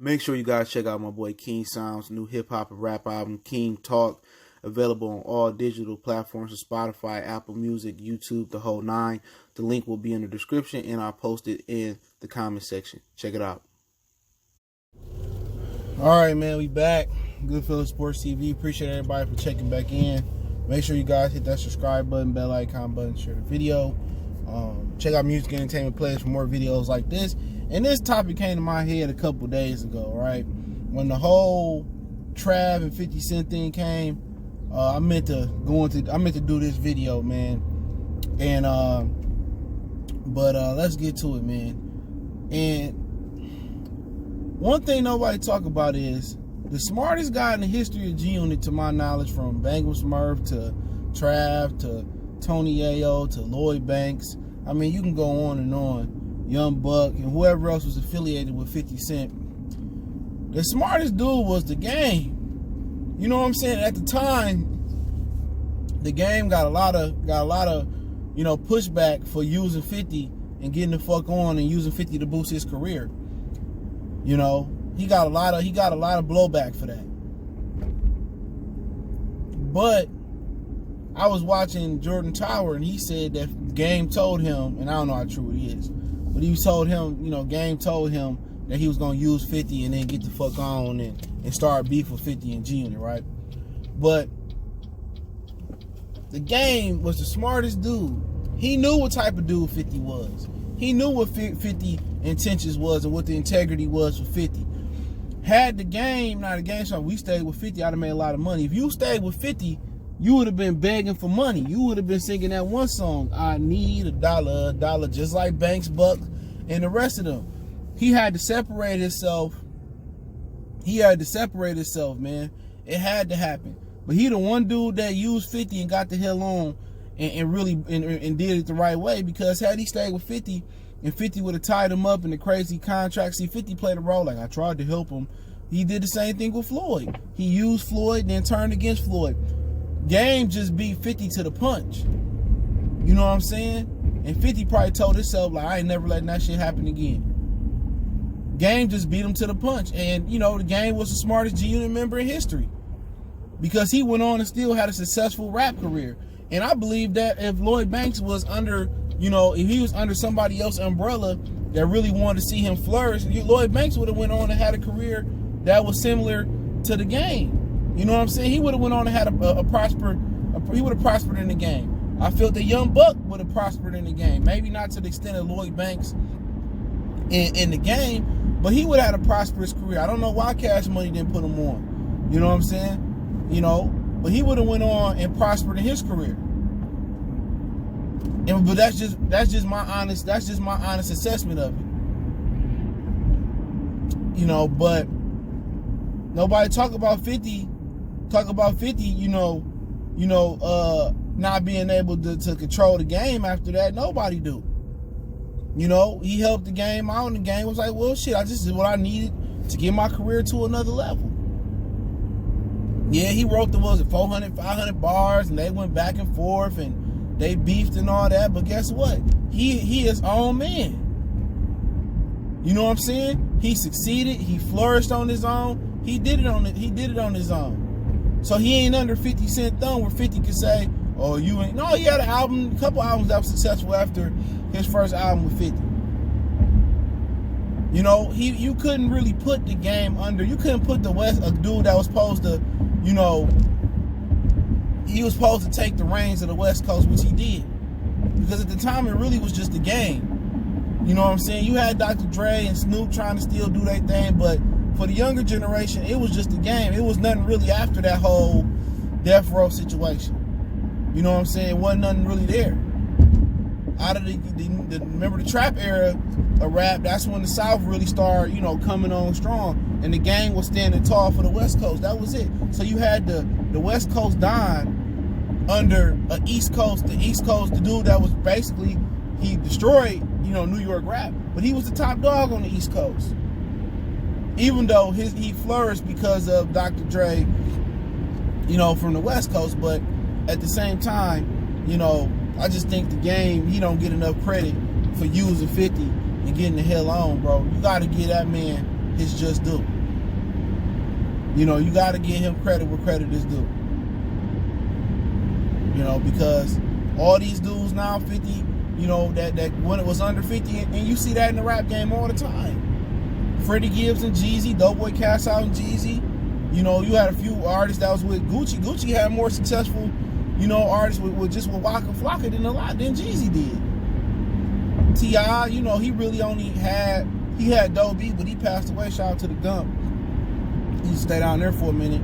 Make sure you guys check out my boy King Sound's new hip hop and rap album, King Talk, available on all digital platforms of Spotify, Apple Music, YouTube, the whole nine. The link will be in the description, and I'll post it in the comment section. Check it out. All right, man, we back. Good Feeling Sports TV. Appreciate everybody for checking back in. Make sure you guys hit that subscribe button, bell icon button, share the video. Check out Music Entertainment Players for more videos like this. And this topic came to my head a couple days ago, right? When the whole Trav and 50 Cent thing came, I meant to do this video, man. And let's get to it, man. And one thing nobody talk about is the smartest guy in the history of G-Unit, to my knowledge, from Bengals Smurf to Trav to Tony Ayo to Lloyd Banks. I mean, you can go on and on. Young Buck and whoever else was affiliated with 50 Cent. The smartest dude was the Game. You know what I'm saying? At the time, the Game got a lot of pushback for using 50 and getting the fuck on and using 50 to boost his career. You know, he got a lot of blowback for that. But I was watching Jordan Tower, and he said that Game told him, and I don't know how true it is, but he told him, Game told him that he was gonna use 50 and then get the fuck on and start beef with 50 and G-Unit, right? But the Game was the smartest dude. He knew what type of dude 50 was. He knew what 50 intentions was and what the integrity was for 50. Had the Game, so we stayed with 50, I'd have made a lot of money. If you stayed with 50, you would have been begging for money. You would have been singing that one song, I need a dollar, just like Banks, Buck, and the rest of them. He had to separate himself. Man. It had to happen. But he the one dude that used 50 and got the hell on and really did it the right way, because had he stayed with 50 and 50 would have tied him up in the crazy contract. See, 50 played a role, like I tried to help him. He did the same thing with Floyd. He used Floyd, then turned against Floyd. Game just beat 50 to the punch. You know what I'm saying? And 50 probably told himself, like, I ain't never letting that shit happen again. Game just beat him to the punch. And, the Game was the smartest G-Unit member in history, because he went on and still had a successful rap career. And I believe that if Lloyd Banks was under, if he was under somebody else's umbrella that really wanted to see him flourish, Lloyd Banks would have went on and had a career that was similar to the Game. You know what I'm saying? He would have went on and had he would have prospered in the Game. I felt that Young Buck would have prospered in the Game. Maybe not to the extent of Lloyd Banks in the Game, but he would have had a prosperous career. I don't know why Cash Money didn't put him on. You know what I'm saying? But he would have went on and prospered in his career. But that's just my honest assessment of it. But nobody talk about 50, not being able to control the Game after that. Nobody do. He helped the Game out, and the Game was like, well, shit, I just did what I needed to get my career to another level. Yeah, he wrote 400, 500 bars, and they went back and forth, and they beefed and all that, but guess what? He his own man. You know what I'm saying? He succeeded, he flourished on his own. He did it on his own. So he ain't under 50 Cent thumb where 50 could say, oh, you ain't. No, he had a couple albums that was successful after his first album with 50. You couldn't really put the Game under. You couldn't put the West, a dude that was supposed to, he was supposed to take the reins of the West Coast, which he did. Because at the time, it really was just the Game. You know what I'm saying? You had Dr. Dre and Snoop trying to still do their thing, but for the younger generation, it was just the Game. It was nothing really after that whole Death Row situation. You know what I'm saying? It wasn't nothing really there. Out of remember the trap era of rap, that's when the South really started, coming on strong. And the Game was standing tall for the West Coast. That was it. So you had the West Coast dying under the East Coast, the dude that was basically, he destroyed, New York rap. But he was the top dog on the East Coast. Even though he flourished because of Dr. Dre, from the West Coast. But at the same time, I just think the Game, he don't get enough credit for using 50 and getting the hell on, bro. You got to give that man his just due. You know, you got to give him credit where credit is due. You know, because all these dudes now 50, you know, that when it was under 50, and you see that in the rap game all the time. Freddie Gibbs and Jeezy, Doughboy Cash Out and Jeezy. You know, you had a few artists that was with Gucci. Gucci had more successful, you know, artists with Waka Flocka than Jeezy did. T.I., you know, he really only had Doe B, but he passed away. Shout out to the Gump. He used to stay down there for a minute.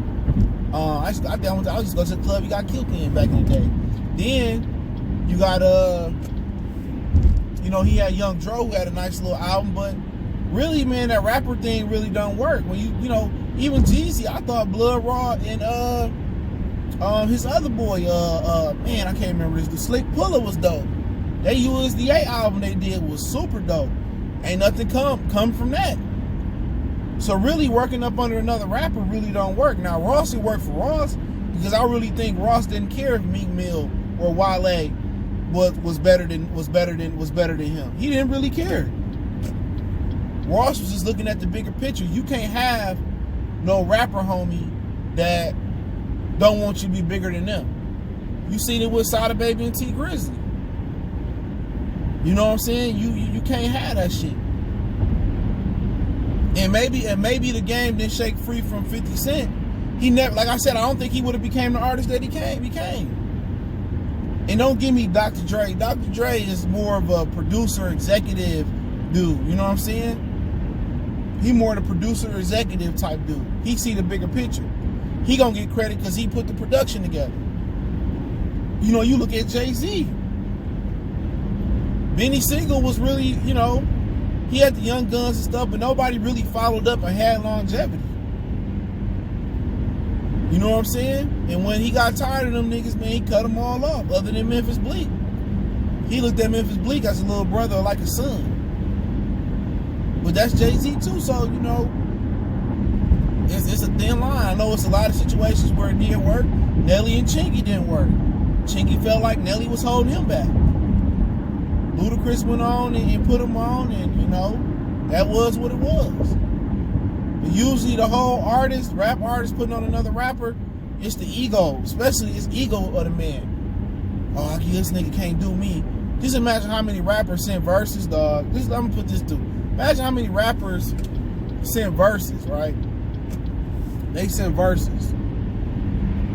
I used to go to the club he got killed in back in the day. Then you got you know, he had Young Dro who had a nice little album, but really, man, that rapper thing really don't work. When you know, even Jeezy, I thought Blood Raw and his other boy, man, I can't remember his name. Slick Puller was dope. That USDA album they did was super dope. Ain't nothing come from that. So really working up under another rapper really don't work. Now Ross, it worked for Ross because I really think Ross didn't care if Meek Mill or Wale was better than him. He didn't really care. Ross was just looking at the bigger picture. You can't have no rapper homie that don't want you to be bigger than them. You seen it with Sada Baby and T Grizzly. You know what I'm saying? You can't have that shit. And maybe the game didn't shake free from 50 Cent. He never, like I said, I don't think he would have became the artist that he became. And don't give me Dr. Dre. Dr. Dre is more of a producer, executive dude. You know what I'm saying? He more the producer, executive type dude. He see the bigger picture. He gonna get credit because he put the production together. You know, you look at Jay-Z. Benny Siegel was really, you know, he had the Young Guns and stuff, but nobody really followed up and had longevity. You know what I'm saying? And when he got tired of them niggas, man, he cut them all off, other than Memphis Bleak. He looked at Memphis Bleak as a little brother or like a son. But that's Jay-Z too, so, you know, it's a thin line. I know it's a lot of situations where it did work. Nelly and Chingy didn't work. Chingy felt like Nelly was holding him back. Ludacris went on and put him on, and, you know, that was what it was. But usually the whole rap artist putting on another rapper, it's the ego, especially it's ego of the man. Oh, this nigga can't do me. Just imagine how many rappers send verses, dog. I'm gonna put this through. Imagine how many rappers send verses, right? They send verses.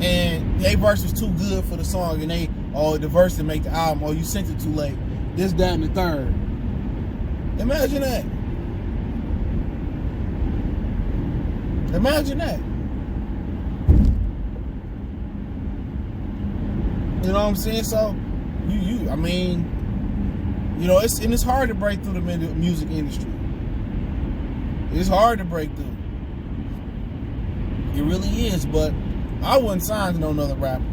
And they verse was too good for the song, and the verse didn't make the album, or you sent it too late. This, that, and the third. Imagine that. Imagine that. You know what I'm saying? So, I mean, you know, it's hard to break through the music industry. It's hard to break through. It really is, but I wouldn't sign to no another rapper.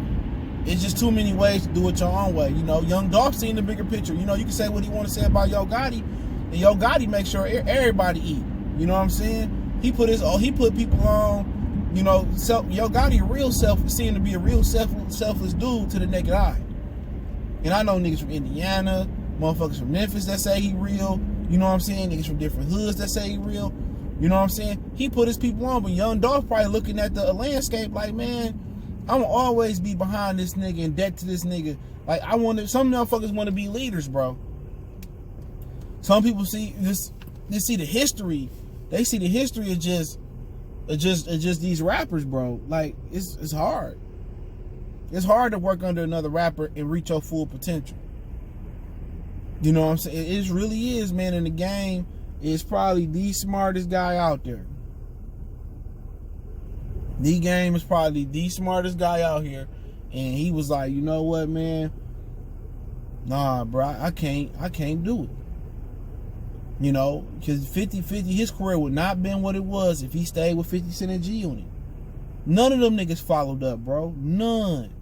It's just too many ways to do it your own way. You know, Young Dolph seen the bigger picture. You know, you can say what he want to say about Yo Gotti, and Yo Gotti make sure everybody eat. You know what I'm saying? He put people on. You know, Yo Gotti seemed to be a real selfless dude to the naked eye. And I know niggas from Indiana, motherfuckers from Memphis that say he real. You know what I'm saying? Niggas from different hoods that say he real. You know what I'm saying? He put his people on, but Young Dolph probably looking at the landscape like, man, I'm gonna always be behind this nigga, in debt to this nigga. Like, some motherfuckers want to be leaders, bro. Some people see this. They see the history. They see the history of just these rappers, bro. Like, it's hard. It's hard to work under another rapper and reach your full potential. You know what I'm saying? It really is, man. In the game, it's probably the smartest guy out there. The Game is probably the smartest guy out here, and he was like, you know what, man? Nah, bro, I can't do it. You know, because 50-50, his career would not have been what it was if he stayed with 50 Cent and G-Unit. None of them niggas followed up, bro. None.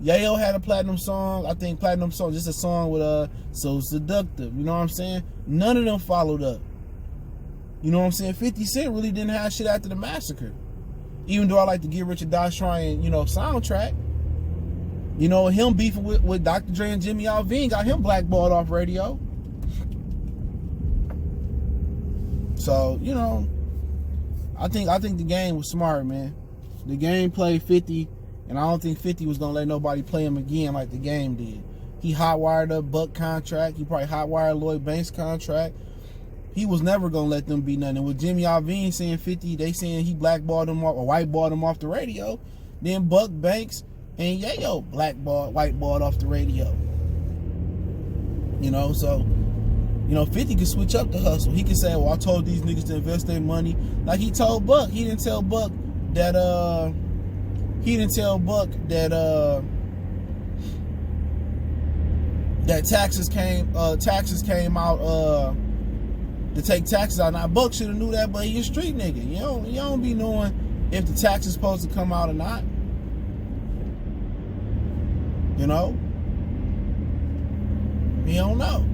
Yayo had a platinum song. I think platinum song, just a song with So Seductive. You know what I'm saying? None of them followed up. You know what I'm saying? 50 Cent really didn't have shit after the massacre. Even though I like to Get Rich or Die Trying, you know, soundtrack. You know, him beefing with Dr. Dre and Jimmy Iovine got him blackballed off radio. So, you know, I think the game was smart, man. The game played 50, and I don't think 50 was gonna let nobody play him again like the game did. He hot-wired up Buck contract. He probably hot-wired Lloyd Banks contract. He was never gonna let them be nothing. With Jimmy Iovine saying 50, they saying he blackballed him off or whiteballed him off the radio. Then Buck, Banks, and Yayo whiteballed off the radio. You know, so 50 could switch up the hustle. He could say, well, I told these niggas to invest their money. Like he told Buck. He didn't tell Buck that that taxes came out to take taxes out. Now Buck should have knew that, but he a street nigga. You don't be knowing if the tax is supposed to come out or not. You know? You don't know.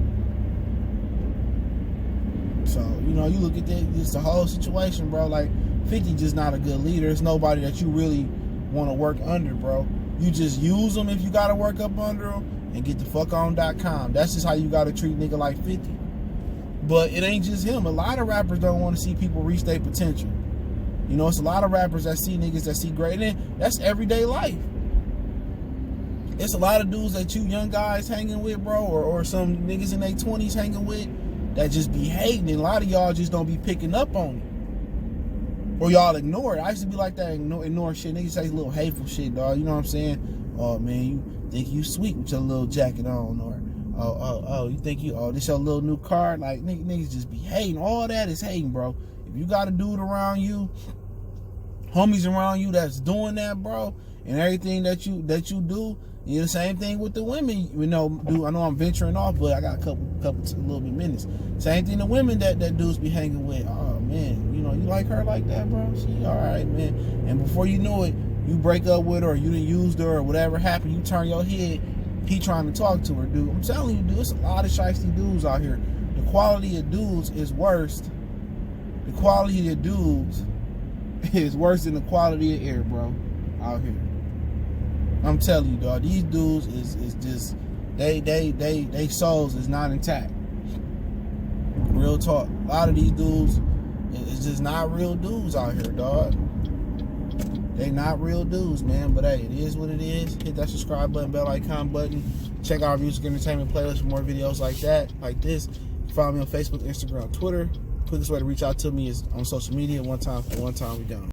So, you look at that, it's the whole situation, bro. Like, 50 just not a good leader. It's nobody that you really want to work under, bro. You just use them if you got to work up under them and get the fuck on.com. That's just how you got to treat a nigga like 50. But it ain't just him. A lot of rappers don't want to see people reach their potential. It's a lot of rappers that see niggas that see great. And that's everyday life. It's a lot of dudes that you young guys hanging with, bro, or some niggas in their 20s hanging with that just be hating. And a lot of y'all just don't be picking up on it. Or y'all ignore it. I used to be like that, ignore shit. Niggas say little hateful shit, dog. You know what I'm saying? Oh, man, you think you sweet with your little jacket on, or you think this your little new car? Like, niggas just be hating. All that is hating, bro. If you got a dude around you, homies around you that's doing that, bro, and everything that you do, the same thing with the women. I know I'm venturing off, but I got a couple little bit minutes. Same thing the women that dudes be hanging with. Oh man, you like her like that, bro? She all right, man. And before you know it, you break up with her, or you done used her, or whatever happened. You turn your head. He trying to talk to her, dude. I'm telling you, dude, it's a lot of shiesty dudes out here. The quality of dudes is worse. The quality of dudes is worse than the quality of air, bro, out here. I'm telling you, dog. These dudes is just they souls is not intact. Real talk. A lot of these dudes is just not real dudes out here, dog. They not real dudes, man. But hey, it is what it is. Hit that subscribe button, bell icon button. Check out our music entertainment playlist for more videos like that, like this. Follow me on Facebook, Instagram, Twitter. Quickest way to reach out to me is on social media. One time we done.